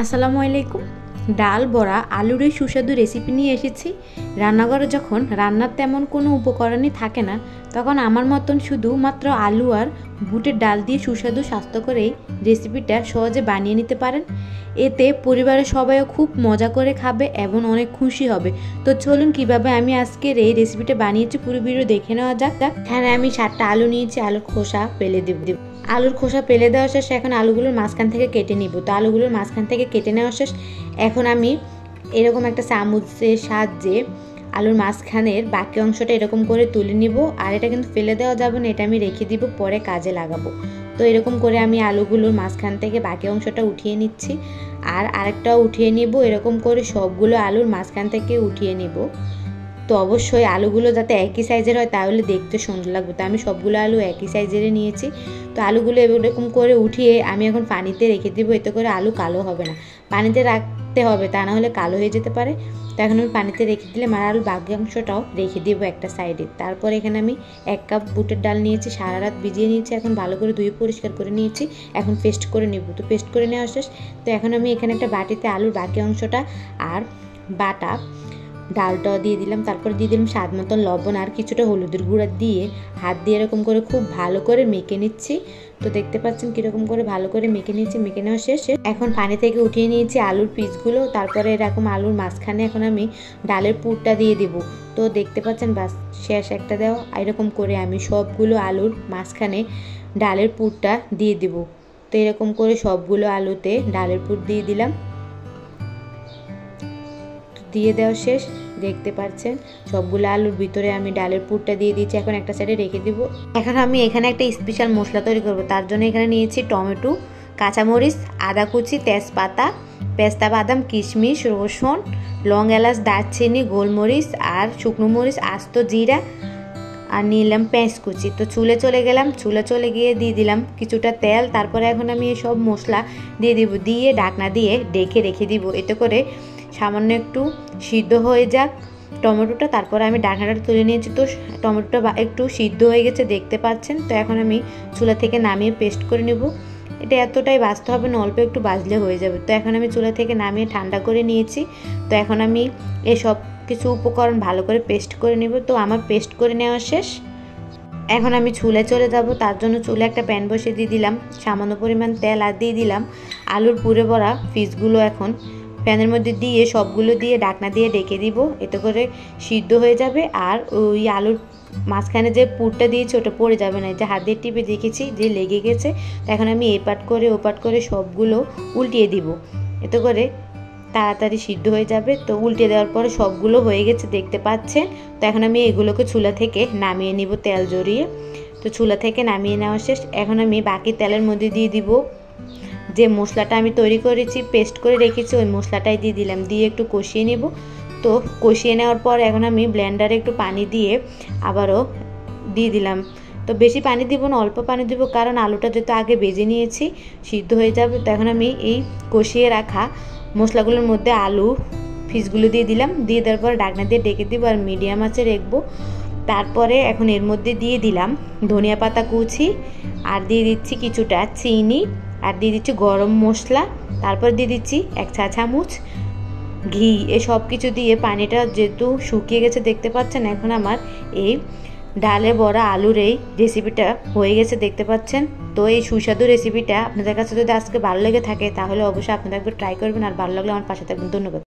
আসসালামু আলাইকুম। ডাল বড়া আলুর এই সুস্বাদু রেসিপি নিয়ে এসেছি। রান্নাঘরে যখন রান্নার তেমন কোনো উপকরণই থাকে না, তখন আমার মতন শুধুমাত্র আলু আর বুটের ডাল দিয়ে সুস্বাদু স্বাস্থ্যকর এই রেসিপিটা সহজে বানিয়ে নিতে পারেন। এতে পরিবারের সবাইও খুব মজা করে খাবে এবং অনেক খুশি হবে। তো চলুন কিভাবে আমি আজকের এই রেসিপিটা বানিয়েছি পুরো ভিডিও দেখে নেওয়া যাক। এখানে আমি 7টা আলু নিয়েছি, আলুর খোসা ফেলে দেব। আলুর খোসা ফেলে দেওয়া শেষ। এখন আলুগুলোর মাঝখান থেকে কেটে নিব। তো আলুগুলোর মাঝখান থেকে কেটে নেওয়া শেষ। এখন আমি এরকম একটা চামচের সাহায্যে আলুর মাঝখানের বাকি অংশটা এরকম করে তুলে নিব। আর এটা কিন্তু ফেলে দেওয়া যাবে না, এটা আমি রেখে দিব, পরে কাজে লাগাবো। তো এরকম করে আমি আলুগুলোর মাঝখান থেকে বাকি অংশটা উঠিয়ে নিচ্ছি, আর আরেকটাও উঠিয়ে নিব। এরকম করে সবগুলো আলুর মাঝখান থেকে উঠিয়ে নিব। তো অবশ্যই আলুগুলো যাতে একই সাইজের হয়, তাহলে দেখতে সুন্দর লাগবে। তো আমি সবগুলো আলু একই সাইজেরই নিয়েছি। তো আলুগুলো এরকম করে উঠিয়ে আমি এখন পানিতে রেখে দিব। এতে করে আলু কালো হবে না, পানিতে রাখতে হবে, তা না হলে কালো হয়ে যেতে পারে। তো এখন আমি পানিতে রেখে দিলে আর আলুর বাকি অংশটাও রেখে দিব একটা সাইডে। তারপর এখানে আমি 1 কাপ বুটের ডাল নিয়েছি, সারা রাত ভিজিয়ে নিয়েছি। এখন ভালো করে ধুয়ে পরিষ্কার করে নিয়েছি। এখন পেস্ট করে নেব। তো পেস্ট করে নেওয়া শেষ। তো এখন আমি এখানে একটা বাটিতে আলুর বাকি অংশটা আর বাটা ডালটাও দিয়ে দিলাম। তারপর দিয়ে দিলাম স্বাদ মতন লবণ আর কিছুটা হলুদের গুঁড়া দিয়ে হাত দিয়ে এরকম করে খুব ভালো করে মেখে নিচ্ছি। তো দেখতে পাচ্ছেন কীরকম করে ভালো করে মেখে নিচ্ছি। মেখে নেওয়া শেষ। এখন পানি থেকে উঠিয়ে নিয়েছি আলুর পিসগুলো। তারপরে এরকম আলুর মাঝখানে এখন আমি ডালের পুরটা দিয়ে দেব। তো দেখতে পাচ্ছেন বাস শেষ একটা দেওয়া। এরকম করে আমি সবগুলো আলুর মাঝখানে ডালের পুরটা দিয়ে দেব। তো এরকম করে সবগুলো আলুতে ডালের পুর দিয়ে দিলাম। দিয়ে দেওয়া শেষ। দেখতে পাচ্ছেন সবগুলো আলুর ভিতরে আমি ডালের পুরটা দিয়ে দিয়েছি। এখন একটা সাইডে রেখে দিব। এখন আমি এখানে একটা স্পেশাল মশলা তৈরি করব। তার জন্য এখানে নিয়েছি টমেটো, কাঁচামরিচ, আদা কুচি, তেজপাতা, পেস্তা বাদাম, কিশমিশ, রসুন, লং, এলাচ, দারচিনি, গোলমরিচ আর শুকনো মরিচ, আস্ত জিরা আর নিলাম পেঁয়াজ কুচি। তো চুলে চলে গেলাম। চুলে চলে গিয়ে দিয়ে দিলাম কিছুটা তেল। তারপরে এখন আমি এই সব মশলা দিয়ে দিব, দিয়ে ঢাকনা দিয়ে ঢেকে রেখে দিব। এতে করে সামান্য একটু সিদ্ধ হয়ে যাক টমেটোটা। তারপরে আমি ঢাকনাটা তুলে নিয়েছি। তো টমেটোটা একটু সিদ্ধ হয়ে গেছে দেখতে পাচ্ছেন। তো এখন আমি চুলা থেকে নামিয়ে পেস্ট করে নেব। এটা এতটাই বাজতে হবে না, অল্প একটু বাজলে হয়ে যাবে। তো এখন আমি চুলা থেকে নামিয়ে ঠান্ডা করে নিয়েছি। তো এখন আমি এসব কিছু উপকরণ ভালো করে পেস্ট করে নেব। তো আমার পেস্ট করে নেওয়া শেষ। এখন আমি চুলে চলে যাব। তার জন্য চুলে একটা প্যান বসিয়ে দিয়ে দিলাম সামান্য পরিমাণ তেল, আর দিয়ে দিলাম আলুর পুরে ভরা পিসগুলো। এখন প্যানের মধ্যে দিয়ে সবগুলো দিয়ে ঢাকনা দিয়ে ঢেকে দিব। এতে করে সিদ্ধ হয়ে যাবে। আর ওই আলুর মাঝখানে যে পুরটা দিয়েছি ওটা পড়ে যাবে না। যে হাত দিয়ে টিপে দেখেছি যে লেগে গেছে। তো এখন আমি এপাট করে ওপাট করে সবগুলো উল্টিয়ে দিব। এতে করে তাড়াতাড়ি সিদ্ধ হয়ে যাবে। তো উল্টে দেওয়ার পরে সবগুলো হয়ে গেছে দেখতে পাচ্ছেন। তো এখন আমি এগুলোকে চুলা থেকে নামিয়ে নিব তেল জড়িয়ে। তো চুলা থেকে নামিয়ে নেওয়া শেষ। এখন আমি বাকি তেলের মধ্যে দিয়ে দিব যে মশলাটা আমি তৈরি করেছি, পেস্ট করে রেখেছি, ওই মশলাটাই দিয়ে দিলাম। দিয়ে একটু কষিয়ে নেব। তো কষিয়ে নেওয়ার পর এখন আমি ব্লেন্ডারে একটু পানি দিয়ে আবারও দিয়ে দিলাম। তো বেশি পানি দিব না, অল্প পানি দিব, কারণ আলুটা যেহেতু আগে ভেজে নিয়েছি সিদ্ধ হয়ে যাবে। তো এখন আমি এই কষিয়ে রাখা মশলাগুলোর মধ্যে আলু পিসগুলো দিয়ে দিলাম। দিয়ে দেওয়ার পর ঢাকনা দিয়ে ঢেকে দিব আর মিডিয়াম আঁচে রাখবো। তারপরে এখন এর মধ্যে দিয়ে দিলাম ধনিয়া পাতা কুচি, আর দিয়ে দিচ্ছি কিছুটা চিনি, আর দিয়ে দিচ্ছি গরম মশলা, তারপর দিয়ে দিচ্ছি 1 চা চামচ ঘি। এই সব কিছু দিয়ে পানিটা যেহেতু শুকিয়ে গেছে দেখতে পাচ্ছেন, এখন আমার এই ডালে বড়া আলুর এই রেসিপিটা হয়ে গেছে দেখতে পাচ্ছেন। তো এই সুস্বাদু রেসিপিটা আপনাদের কাছে যদি আজকে ভালো লেগে থাকে, তাহলে অবশ্যই আপনারা একবার ট্রাই করবেন। আর ভালো লাগলে আমার পাশে থাকবেন। ধন্যবাদ।